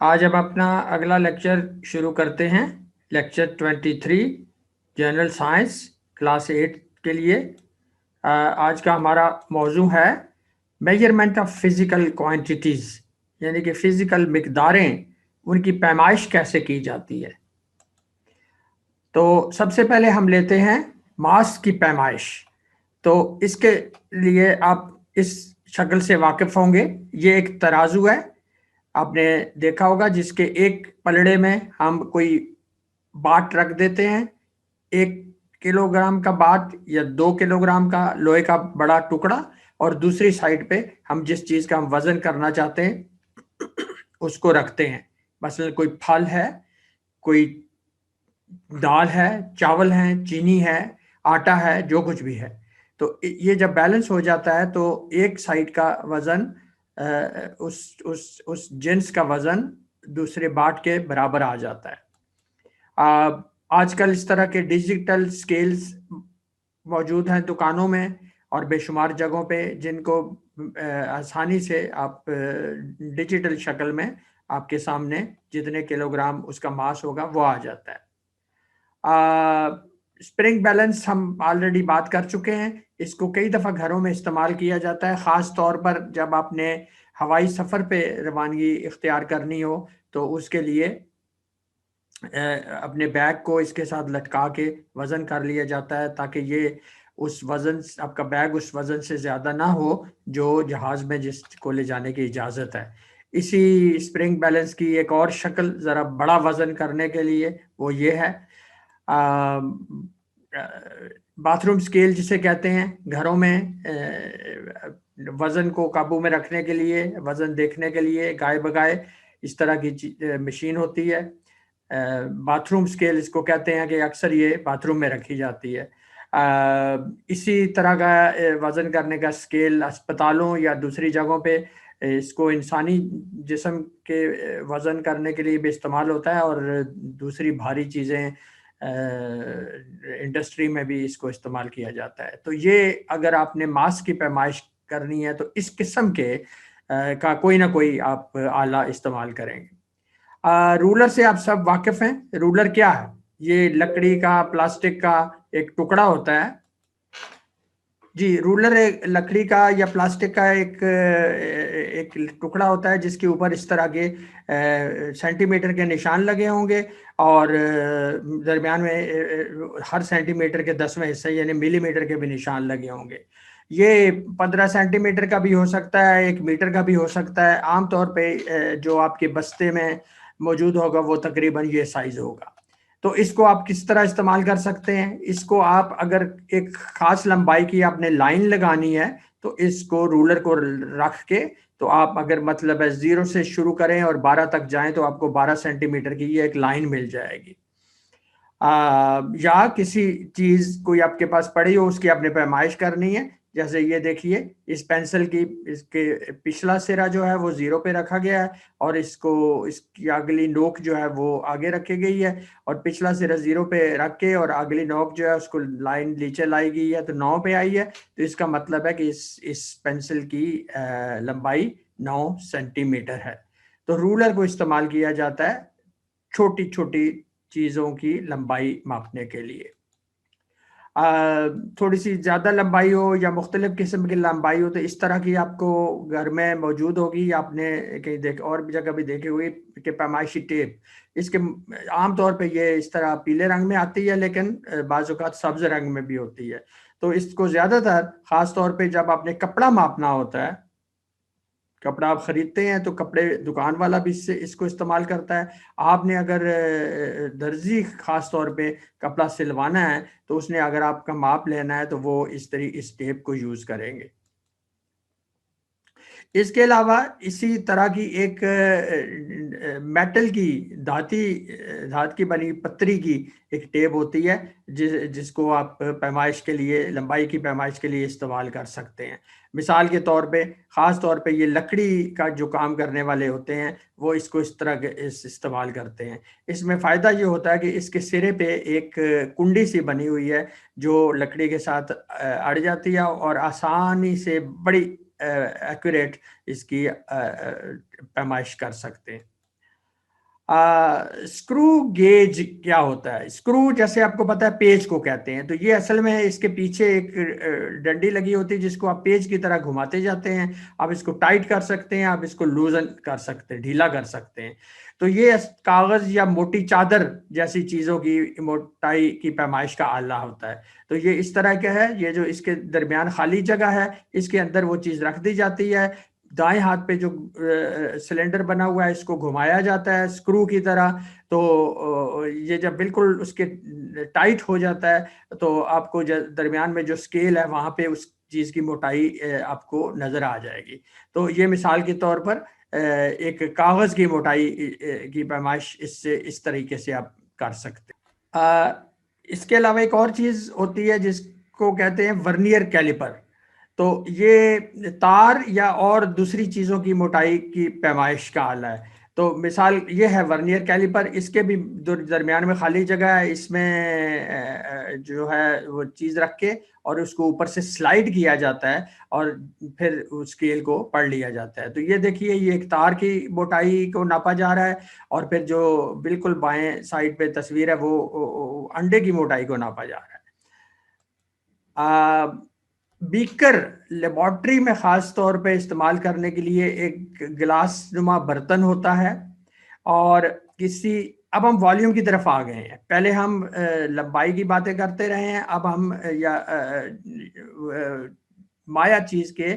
आज हम अपना अगला लेक्चर शुरू करते हैं। लेक्चर 23 जनरल साइंस क्लास 8 के लिए। आज का हमारा मौजू है मेजरमेंट ऑफ फिजिकल क्वांटिटीज़, यानी कि फिजिकल मिकदारें, उनकी पैमाइश कैसे की जाती है। तो सबसे पहले हम लेते हैं मास की पैमाइश। तो इसके लिए आप इस शक्ल से वाकिफ होंगे। ये एक तराजू है, आपने देखा होगा, जिसके एक पलड़े में हम कोई बाट रख देते हैं। 1 किलोग्राम का बाट या 2 किलोग्राम का लोहे का बड़ा टुकड़ा, और दूसरी साइड पे हम जिस चीज का हम वजन करना चाहते हैं उसको रखते हैं। मसलन कोई फल है, कोई दाल है, चावल है, चीनी है, आटा है, जो कुछ भी है। तो ये जब बैलेंस हो जाता है तो एक साइड का वजन उस जिन्स का वजन दूसरे बाट के बराबर आ जाता है। आजकल इस तरह के डिजिटल स्केल्स मौजूद हैं दुकानों में और बेशुमार जगहों पे, जिनको आसानी से आप डिजिटल शक्ल में आपके सामने जितने किलोग्राम उसका मास होगा वो आ जाता है। स्प्रिंग बैलेंस हम ऑलरेडी बात कर चुके हैं। इसको कई दफ़ा घरों में इस्तेमाल किया जाता है, ख़ास तौर पर जब आपने हवाई सफ़र पे रवानगी इख्तियार करनी हो तो उसके लिए अपने बैग को इसके साथ लटका के वज़न कर लिया जाता है, ताकि ये उस वज़न, आपका बैग उस वज़न से ज़्यादा ना हो जो जहाज़ में जिसको ले जाने की इजाज़त है। इसी स्प्रिंग बैलेंस की एक और शक्ल ज़रा बड़ा वज़न करने के लिए वो ये है। बाथरूम स्केल जिसे कहते हैं, घरों में वज़न को काबू में रखने के लिए, वज़न देखने के लिए गाय बगाए इस तरह की मशीन होती है। बाथरूम स्केल इसको कहते हैं कि अक्सर ये बाथरूम में रखी जाती है। इसी तरह का वज़न करने का स्केल अस्पतालों या दूसरी जगहों पे इसको इंसानी जिस्म के वज़न करने के लिए भी इस्तेमाल होता है, और दूसरी भारी चीज़ें इंडस्ट्री में भी इसको इस्तेमाल किया जाता है। तो ये अगर आपने मास की पैमाइश करनी है तो इस किस्म के का कोई ना कोई आप आला इस्तेमाल करेंगे। रूलर से आप सब वाकिफ हैं। रूलर क्या है? ये लकड़ी का, प्लास्टिक का एक टुकड़ा होता है। जी, रूलर एक लकड़ी का या प्लास्टिक का एक टुकड़ा होता है जिसके ऊपर इस तरह के सेंटीमीटर के निशान लगे होंगे, और दरमियान में हर सेंटीमीटर के 10वें हिस्से यानी मिलीमीटर के भी निशान लगे होंगे। ये 15 सेंटीमीटर का भी हो सकता है, 1 मीटर का भी हो सकता है। आमतौर पे जो आपके बस्ते में मौजूद होगा वो तकरीबन ये साइज होगा। तो इसको आप किस तरह इस्तेमाल कर सकते हैं? इसको आप अगर एक खास लंबाई की आपने लाइन लगानी है तो इसको रूलर को रख के, तो आप अगर मतलब है 0 से शुरू करें और 12 तक जाएं तो आपको 12 सेंटीमीटर की ये एक लाइन मिल जाएगी। या किसी चीज कोई आपके पास पड़ी हो उसकी आपने पैमाइश करनी है, जैसे ये देखिए, इस पेंसिल की इसके पिछला सिरा जो है वो 0 पे रखा गया है, और इसकी अगली नोक जो है वो आगे रखी गई है, और पिछला सिरा 0 पे रख के और अगली नोक जो है उसको लाइन नीचे लाई गई है तो 9 पे आई है। तो इसका मतलब है कि इस पेंसिल की लंबाई 9 सेंटीमीटर है। तो रूलर को इस्तेमाल किया जाता है छोटी छोटी चीज़ों की लंबाई मापने के लिए। थोड़ी सी ज़्यादा लंबाई हो या मुख्तलिफ किस्म की लंबाई हो तो इस तरह की आपको घर में मौजूद होगी। आपने कहीं देख और भी जगह भी देखी हुई कि पैमाइशी टेप, इसके आमतौर पे ये इस तरह पीले रंग में आती है, लेकिन बाज़ औक़ात सब्ज़ रंग में भी होती है। तो इसको ज़्यादातर ख़ास तौर पे जब आपने कपड़ा मापना होता है, कपड़ा आप खरीदते हैं तो कपड़े दुकान वाला भी इसको इस्तेमाल करता है। आपने अगर दर्जी खास तौर पे कपड़ा सिलवाना है तो उसने अगर आपका माप लेना है तो वो इस टेप को यूज करेंगे। इसके अलावा इसी तरह की एक मेटल की धात की बनी पत्तरी की एक टेप होती है जिसको आप पैमाइश के लिए, लंबाई की पैमाइश के लिए इस्तेमाल कर सकते हैं। मिसाल के तौर पे, ख़ास तौर पे ये लकड़ी का जो काम करने वाले होते हैं वो इसको इस तरह के इस्तेमाल करते हैं। इसमें फ़ायदा ये होता है कि इसके सिरे पे एक कुंडी सी बनी हुई है जो लकड़ी के साथ अड़ जाती है, और आसानी से बड़ी एक्यूरेट इसकी पैमाइश कर सकते हैं। स्क्रू गेज क्या होता है? स्क्रू जैसे आपको पता है पेज को कहते हैं, तो ये असल में इसके पीछे एक डंडी लगी होती है जिसको आप पेज की तरह घुमाते जाते हैं। आप इसको टाइट कर सकते हैं, आप इसको लूजन कर सकते हैं, ढीला कर सकते हैं। तो ये कागज या मोटी चादर जैसी चीजों की मोटाई की पैमाइश का आला होता है। तो ये इस तरह का है, ये जो इसके दरमियान खाली जगह है इसके अंदर वो चीज रख दी जाती है। दाएं हाथ पे जो सिलेंडर बना हुआ है इसको घुमाया जाता है स्क्रू की तरह। तो ये जब बिल्कुल उसके टाइट हो जाता है तो आपको दरमियान में जो स्केल है वहां पे उस चीज की मोटाई आपको नजर आ जाएगी। तो ये मिसाल के तौर पर एक कागज की मोटाई की पैमाइश इससे इस तरीके से आप कर सकते हैं। इसके अलावा एक और चीज होती है जिसको कहते हैं वर्नियर कैलिपर। तो ये तार या और दूसरी चीजों की मोटाई की पैमाइश का आला है। तो मिसाल ये है वर्नियर कैलिपर, इसके भी दरमियान में खाली जगह है, इसमें जो है वो चीज रख के और उसको ऊपर से स्लाइड किया जाता है और फिर उस स्केल को पढ़ लिया जाता है। तो ये देखिए ये एक तार की मोटाई को नापा जा रहा है और फिर जो बिल्कुल बाएं साइड पे तस्वीर है वो अंडे की मोटाई को नापा जा रहा है। बीकर लेबॉर्ट्री में खास तौर पे इस्तेमाल करने के लिए एक गिलास नुमा बर्तन होता है। और किसी अब हम वॉल्यूम की तरफ आ गए हैं, पहले हम लंबाई की बातें करते रहे हैं, अब हम या माया चीज के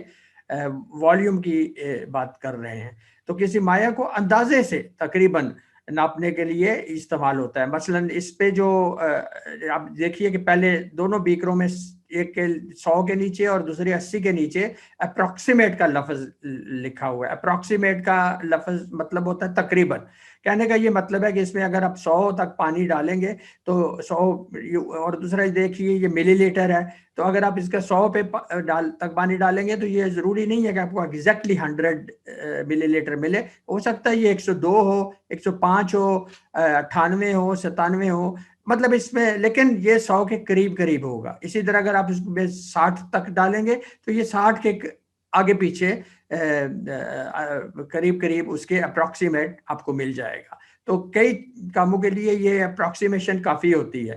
वॉल्यूम की बात कर रहे हैं। तो किसी माया को अंदाजे से तकरीबन नापने के लिए इस्तेमाल होता है। मसलन इस पे जो आप देखिए कि पहले दोनों बीकरों में एक के 100 के नीचे और दूसरे 80 के नीचे अप्रोक्सीमेट का लफ्ज लिखा हुआ है। अप्रोक्सीमेट का लफ्ज मतलब होता है तकरीबन। कहने का ये मतलब है कि इसमें अगर आप 100 तक पानी डालेंगे तो 100, और दूसरा देखिए ये मिलीलीटर है, तो अगर आप इसका 100 पे तक पानी डालेंगे तो ये जरूरी नहीं है कि आपको एग्जैक्टली 100 मिलीलीटर मिले। हो सकता है ये 102 हो, 105 हो, 98 हो, 97 हो, मतलब इसमें, लेकिन ये 100 के करीब करीब होगा। इसी तरह अगर आप इसमें 60 तक डालेंगे तो ये 60 के आगे पीछे करीब करीब उसके अप्रोक्सीमेट आपको मिल जाएगा। तो कई कामों के लिए ये अप्रोक्सीमेशन काफी होती है।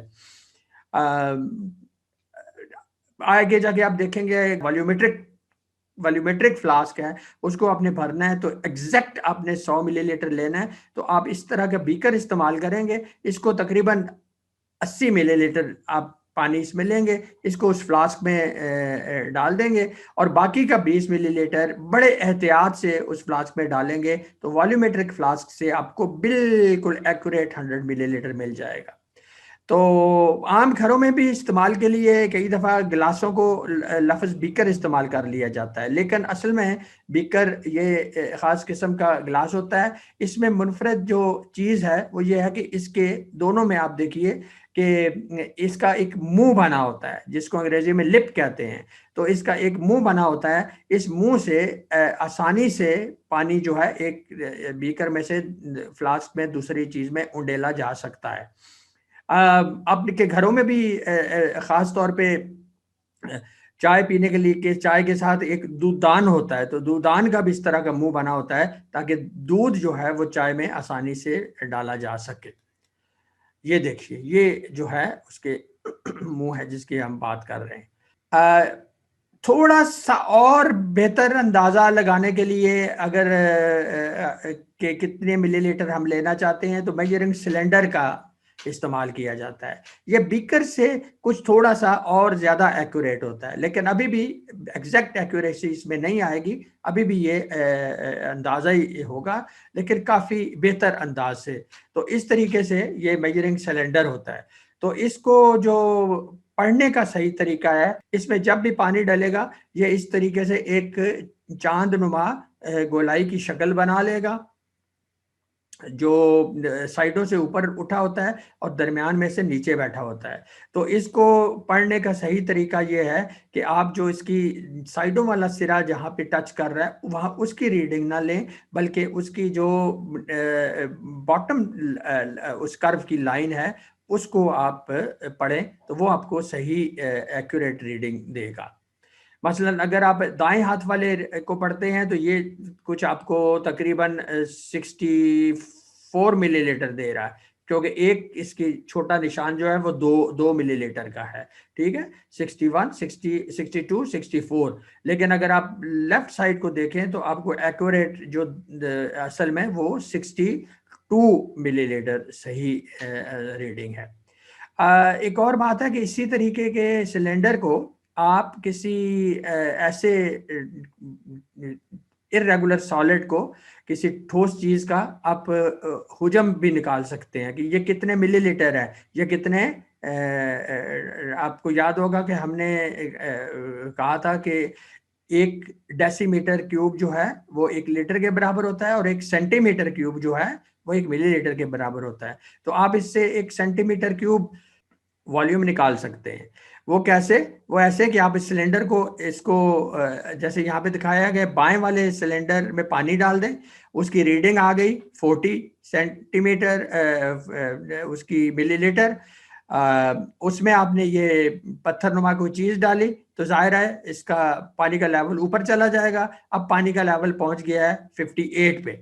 आगे जाके आप देखेंगे वॉल्यूमेट्रिक फ्लास्क है, उसको आपने भरना है तो एग्जैक्ट आपने 100 मिलीलीटर लेना है। तो आप इस तरह का बीकर इस्तेमाल करेंगे, इसको तकरीबन 80 मिलीलीटर आप पानी इसमें लेंगे, इसको उस फ्लास्क में डाल देंगे और बाकी का 20 मिलीलीटर बड़े एहतियात से उस फ्लास्क में डालेंगे। तो वॉल्यूमेट्रिक फ्लास्क से आपको बिल्कुल एक्यूरेट 100 मिलीलीटर मिल जाएगा। तो आम घरों में भी इस्तेमाल के लिए कई दफ़ा गिलासों को लफ्ज़ बीकर इस्तेमाल कर लिया जाता है, लेकिन असल में बीकर ये ख़ास किस्म का गिलास होता है। इसमें मुनफरद जो चीज़ है वो ये है कि इसके दोनों में आप देखिए कि इसका एक मुंह बना होता है जिसको अंग्रेजी में लिप कहते हैं। तो इसका एक मुंह बना होता है, इस मुंह से आसानी से पानी जो है एक बीकर में से फ्लास्क में दूसरी चीज़ में उंडेला जा सकता है। आपके घरों में भी खास तौर पे चाय पीने के लिए के चाय के साथ एक दूधदान होता है, तो दूधदान का भी इस तरह का मुंह बना होता है ताकि दूध जो है वो चाय में आसानी से डाला जा सके। ये देखिए ये जो है उसके मुंह है जिसकी हम बात कर रहे हैं। थोड़ा सा और बेहतर अंदाजा लगाने के लिए अगर के कितने मिलीलीटर हम लेना चाहते हैं तो मेजरिंग सिलेंडर का इस्तेमाल किया जाता है। ये बीकर से कुछ थोड़ा सा और ज्यादा एक्यूरेट होता है, लेकिन अभी भी एग्जैक्ट एक्यूरेसी इसमें नहीं आएगी, अभी भी ये अंदाजा ही होगा, लेकिन काफी बेहतर अंदाज से। तो इस तरीके से ये मेजरिंग सिलेंडर होता है। तो इसको जो पढ़ने का सही तरीका है, इसमें जब भी पानी डलेगा ये इस तरीके से एक चांद नुमा गोलाई की शक्ल बना लेगा जो साइडों से ऊपर उठा होता है और दरमियान में से नीचे बैठा होता है। तो इसको पढ़ने का सही तरीका ये है कि आप जो इसकी साइडों वाला सिरा जहाँ पे टच कर रहा है वहाँ उसकी रीडिंग ना लें, बल्कि उसकी जो बॉटम उस कर्व की लाइन है उसको आप पढ़ें, तो वो आपको सही एक्यूरेट रीडिंग देगा। मसलन अगर आप दाएं हाथ वाले को पढ़ते हैं तो ये कुछ आपको तकरीबन 64 4 मिलीलीटर दे रहा है, क्योंकि एक इसकी छोटा निशान जो है वो 2 मिलीलीटर का है, ठीक है, 61, 60, 62, 64। लेकिन अगर आप लेफ्ट साइड को देखें तो आपको एक्यूरेट जो असल में वो 62 मिलीलीटर सही रीडिंग है। एक और बात है कि इसी तरीके के सिलेंडर को आप किसी ऐसे इर्रेगुलर सॉलिड को, किसी ठोस चीज का आप हुजम भी निकाल सकते हैं कि ये कितने मिलीलीटर है, ये कितने आपको याद होगा कि हमने कहा था कि 1 डेसीमीटर क्यूब जो है वो 1 लीटर के बराबर होता है, और 1 सेंटीमीटर क्यूब जो है वो 1 मिलीलीटर के बराबर होता है। तो आप इससे 1 सेंटीमीटर क्यूब वॉल्यूम निकाल सकते हैं। वो कैसे? वो ऐसे कि आप इस सिलेंडर को, इसको जैसे यहाँ पे दिखाया गया, बाएं वाले सिलेंडर में पानी डाल दें, उसकी रीडिंग आ गई 40 सेंटीमीटर उसकी मिलीलीटर। उसमें आपने ये पत्थरनुमा कोई चीज डाली तो जाहिर है इसका पानी का लेवल ऊपर चला जाएगा। अब पानी का लेवल पहुंच गया है 58 पे,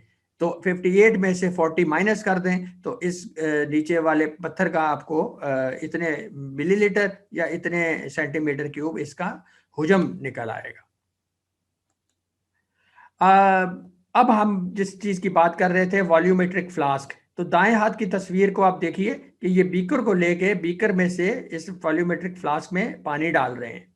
तो 58 में से 40 माइनस कर दें तो इस नीचे वाले पत्थर का आपको इतने मिलीलीटर या इतने सेंटीमीटर क्यूब इसका हुजम निकल आएगा। अब हम जिस चीज की बात कर रहे थे, वॉल्यूमेट्रिक फ्लास्क, तो दाएं हाथ की तस्वीर को आप देखिए कि ये बीकर को लेके बीकर में से इस वॉल्यूमेट्रिक फ्लास्क में पानी डाल रहे हैं।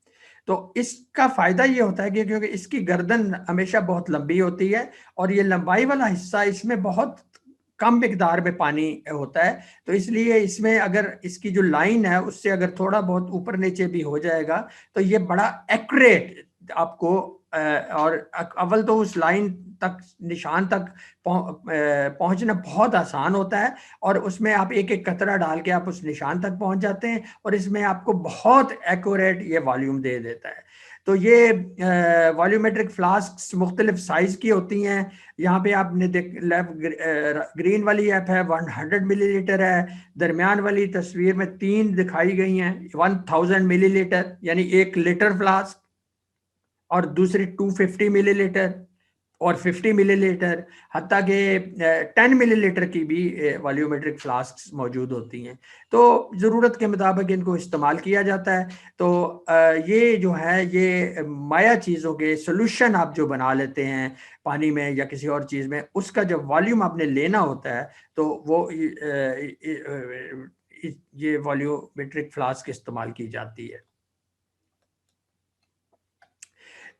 तो इसका फायदा ये होता है कि क्योंकि इसकी गर्दन हमेशा बहुत लंबी होती है और ये लंबाई वाला हिस्सा इसमें बहुत कम मिकदार में पानी होता है, तो इसलिए इसमें अगर इसकी जो लाइन है उससे अगर थोड़ा बहुत ऊपर नीचे भी हो जाएगा तो ये बड़ा एक्यूरेट आपको और अव्वल तो उस लाइन तक, निशान तक पहुंचना बहुत आसान होता है, और उसमें आप एक एक कतरा डाल के आप उस निशान तक पहुंच जाते हैं, और इसमें आपको बहुत एक्यूरेट ये वॉल्यूम दे देता है। तो ये वॉल्यूमेट्रिक फ्लास्क मुख्तलिफ साइज की होती हैं। यहाँ पे आपने ग्रीन वाली ऐप है 100 मिलीलीटर है, दरमियान वाली तस्वीर में 3 दिखाई गई हैं 1000 मिलीलीटर यानी 1 लीटर फ्लास्क, और दूसरी 250 मिलीलीटर और 50 मिलीलीटर, हत्ता के 10 मिलीलीटर की भी वॉल्यूमेट्रिक फ्लास्क मौजूद होती हैं। तो ज़रूरत के मुताबिक इनको इस्तेमाल किया जाता है। तो ये जो है ये माया चीज़ों के सोल्यूशन आप जो बना लेते हैं पानी में या किसी और चीज़ में, उसका जब वॉल्यूम आपने लेना होता है तो वो ये वॉल्यूमेट्रिक फ्लास्क इस्तेमाल की जाती है।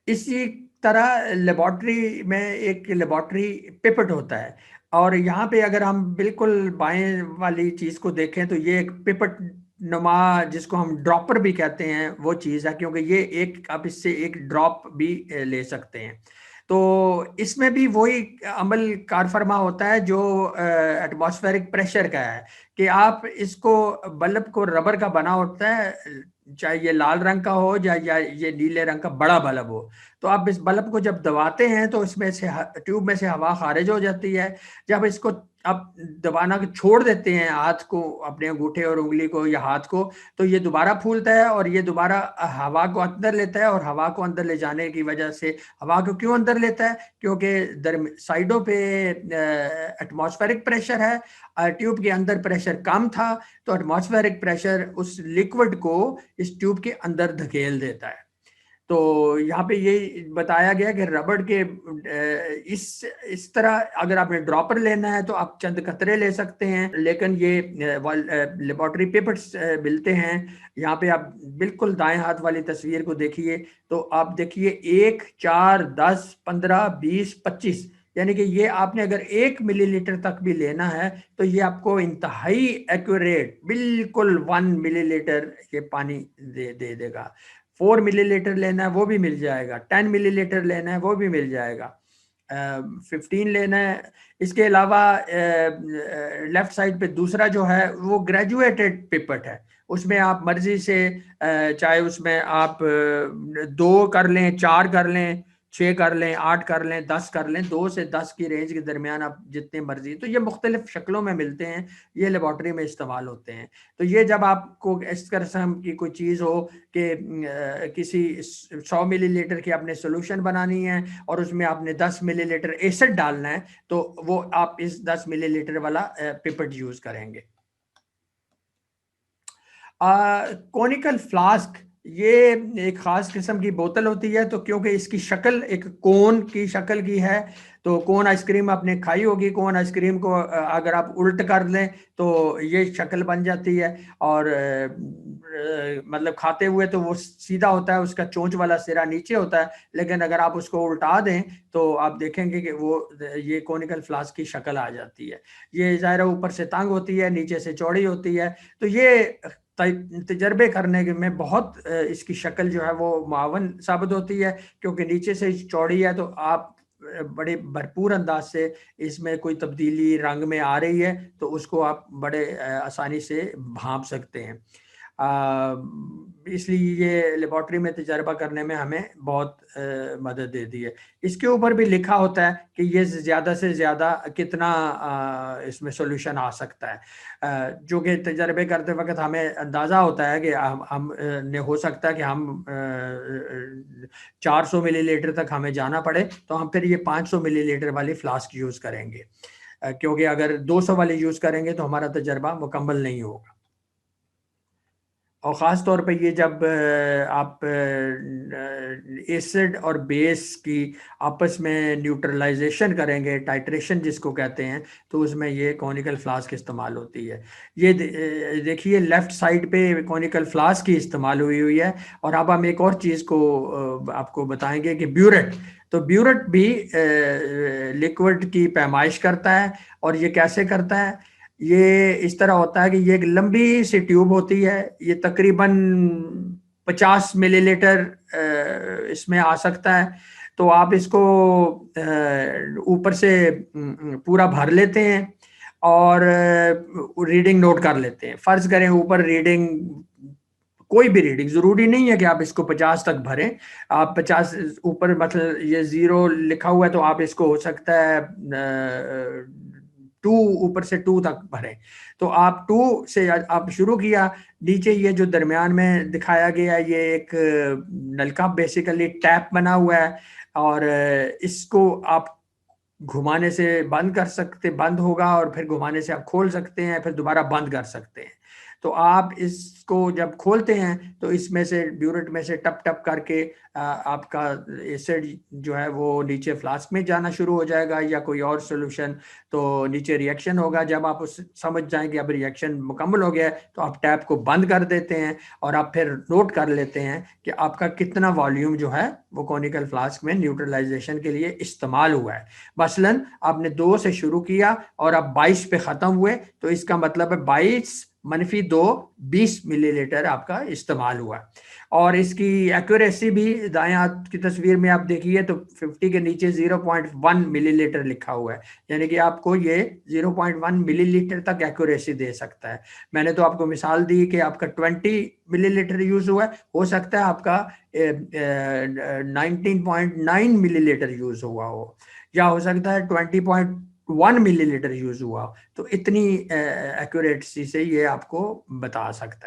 इसी तरह लेबॉर्ट्री में एक लेबॉर्ट्री पिपेट होता है, और यहाँ पे अगर हम बिल्कुल बाएं वाली चीज को देखें तो ये एक पिपेट नुमा, जिसको हम ड्रॉपर भी कहते हैं, वो चीज है, क्योंकि ये एक आप इससे एक ड्रॉप भी ले सकते हैं। तो इसमें भी वही अमल कार फरमा होता है जो एटमॉस्फेरिक प्रेशर का है, कि आप इसको बल्ब को रबर का बना होता है, चाहे ये लाल रंग का हो या ये नीले रंग का बड़ा बल्ब हो, तो आप इस बल्ब को जब दबाते हैं तो इसमें से ट्यूब में से हवा खारिज हो जाती है। जब इसको आप दबाना छोड़ देते हैं हाथ को, अपने अंगूठे और उंगली को या हाथ को, तो ये दोबारा फूलता है और ये दोबारा हवा को अंदर लेता है, और हवा को अंदर ले जाने की वजह से, हवा को क्यों अंदर लेता है? क्योंकि साइडों पे एटमॉस्फेरिक प्रेशर है, ट्यूब के अंदर प्रेशर कम था, तो एटमॉस्फेरिक प्रेशर उस लिक्विड को इस ट्यूब के अंदर धकेल देता है। तो यहाँ पे ये बताया गया कि रबड़ के इस तरह अगर आपने ड्रॉपर लेना है तो आप चंद कतरे ले सकते हैं, लेकिन ये लेबॉर्ट्री पेपर्स मिलते हैं। यहाँ पे आप बिल्कुल दाएं हाथ वाली तस्वीर को देखिए तो आप देखिए 1, 4, 10, 15, 20, 25, यानी कि ये आपने अगर 1 मिलीलीटर तक भी लेना है तो ये आपको इंतहाई एक्यूरेट बिल्कुल 1 मिलीलीटर ये पानी दे देगा। 4 मिलीलीटर लेना है वो भी मिल जाएगा, 10 मिलीलीटर लेना है वो भी मिल जाएगा, 15 लेना है। इसके अलावा लेफ्ट साइड पे दूसरा जो है वो ग्रेजुएटेड पिपेट है, उसमें आप मर्जी से चाहे उसमें आप 2 कर लें, 4 कर लें, 6 कर लें, 8 कर लें, 10 कर लें, 2 से 10 की रेंज के दरमियान आप जितने मर्जी, तो ये मुख्तलिफ शक्लों में मिलते हैं, ये लेबॉर्ट्री में इस्तेमाल होते हैं। तो ये जब आपको इस किस्म की कोई चीज़ हो कि किसी 100 मिलीलीटर की आपने सोल्यूशन बनानी है और उसमें आपने 10 मिलीलीटर एसिड डालना है, तो वो आप इस 10 मिलीलीटर वाला पिपेट यूज़ करेंगे। कॉनिकल फ्लास्क, ये एक ख़ास किस्म की बोतल होती है, तो क्योंकि इसकी शक्ल एक कोन की शक्ल की है, तो कोन आइसक्रीम आपने खाई होगी, कोन आइसक्रीम को अगर आप उल्ट कर लें तो ये शक्ल बन जाती है, और मतलब खाते हुए तो वो सीधा होता है, उसका चोंच वाला सिरा नीचे होता है, लेकिन अगर आप उसको उल्टा दें तो आप देखेंगे कि वो ये कॉनिकल फ्लास्क की शक्ल आ जाती है। ये ज़ाहिर ऊपर से तंग होती है, नीचे से चौड़ी होती है, तो ये तजर्बे करने में बहुत इसकी शक्ल जो है वो मुआवन साबित होती है, क्योंकि नीचे से चौड़ी है, तो आप बड़े भरपूर अंदाज से इसमें कोई तब्दीली रंग में आ रही है तो उसको आप बड़े आसानी से भांप सकते हैं। इसलिए ये लेबॉर्ट्री में तजर्बा करने में हमें बहुत मदद देती है। इसके ऊपर भी लिखा होता है कि ये ज़्यादा से ज़्यादा कितना इसमें सॉल्यूशन आ सकता है, जो कि तजर्बे करते वक्त हमें अंदाज़ा होता है कि हम ने हो सकता है कि हम 400 मिलीलीटर तक हमें जाना पड़े, तो हम फिर ये 500 मिलीलीटर वाली फ्लास्क यूज़ करेंगे, क्योंकि अगर 200 वाली यूज़ करेंगे तो हमारा तजर्बा मुकम्मल नहीं होगा। और ख़ास तौर पे ये जब आप एसिड और बेस की आपस में न्यूट्रलाइजेशन करेंगे, टाइट्रेशन जिसको कहते हैं, तो उसमें ये कॉनिकल फ्लास्क इस्तेमाल होती है। ये देखिए लेफ़्ट साइड पे कॉनिकल फ्लास्क की इस्तेमाल हुई हुई है। और अब हम एक और चीज़ को आपको बताएंगे कि ब्यूरेट, तो ब्यूरेट भी लिक्विड की पैमाइश करता है। और ये कैसे करता है? ये इस तरह होता है कि ये एक लंबी सी ट्यूब होती है, ये तकरीबन 50 मिलीलीटर इसमें आ सकता है। तो आप इसको ऊपर से पूरा भर लेते हैं और रीडिंग नोट कर लेते हैं। फर्ज करें ऊपर रीडिंग, कोई भी रीडिंग, जरूरी नहीं है कि आप इसको 50 तक भरें। आप 50 ऊपर, मतलब ये 0 लिखा हुआ है तो आप इसको हो सकता है 2, ऊपर से 2 तक भरें। तो आप 2 से आप शुरू किया, नीचे ये जो दरमियान में दिखाया गया है, ये एक नलका बेसिकली टैप बना हुआ है, और इसको आप घुमाने से बंद कर सकते, बंद होगा और फिर घुमाने से आप खोल सकते हैं, फिर दोबारा बंद कर सकते हैं। तो आप इसको जब खोलते हैं तो इसमें से ब्यूरेट में से टप टप करके आपका एसिड जो है वो नीचे फ्लास्क में जाना शुरू हो जाएगा, या कोई और सोल्यूशन, तो नीचे रिएक्शन होगा। जब आप उस समझ जाएं कि अब रिएक्शन मुकम्मल हो गया है, तो आप टैप को बंद कर देते हैं और आप फिर नोट कर लेते हैं कि आपका कितना वॉल्यूम जो है वो कॉनिकल फ्लास्क में न्यूट्रलाइजेशन के लिए इस्तेमाल हुआ है। मसलन आपने 2 से शुरू किया और आप 22 पे ख़त्म हुए, तो इसका मतलब है 22 मनफी 2, 20 मिलीलीटर आपका इस्तेमाल हुआ। और इसकी एक्यूरेसी भी दाएं हाथ की तस्वीर में आप देखिए तो 50 के नीचे 0.1 मिलीलीटर लिखा हुआ है, यानी कि आपको ये 0.1 मिलीलीटर तक एक्यूरेसी दे सकता है। मैंने तो आपको मिसाल दी कि आपका 20 मिलीलीटर यूज हुआ है, हो सकता है आपका 19.9 मिलीलीटर यूज हुआ हो, या हो सकता है 20.1 मिलीलीटर यूज हुआ हो। तो इतनी एक्यूरेसी से ये आपको बता सकता है।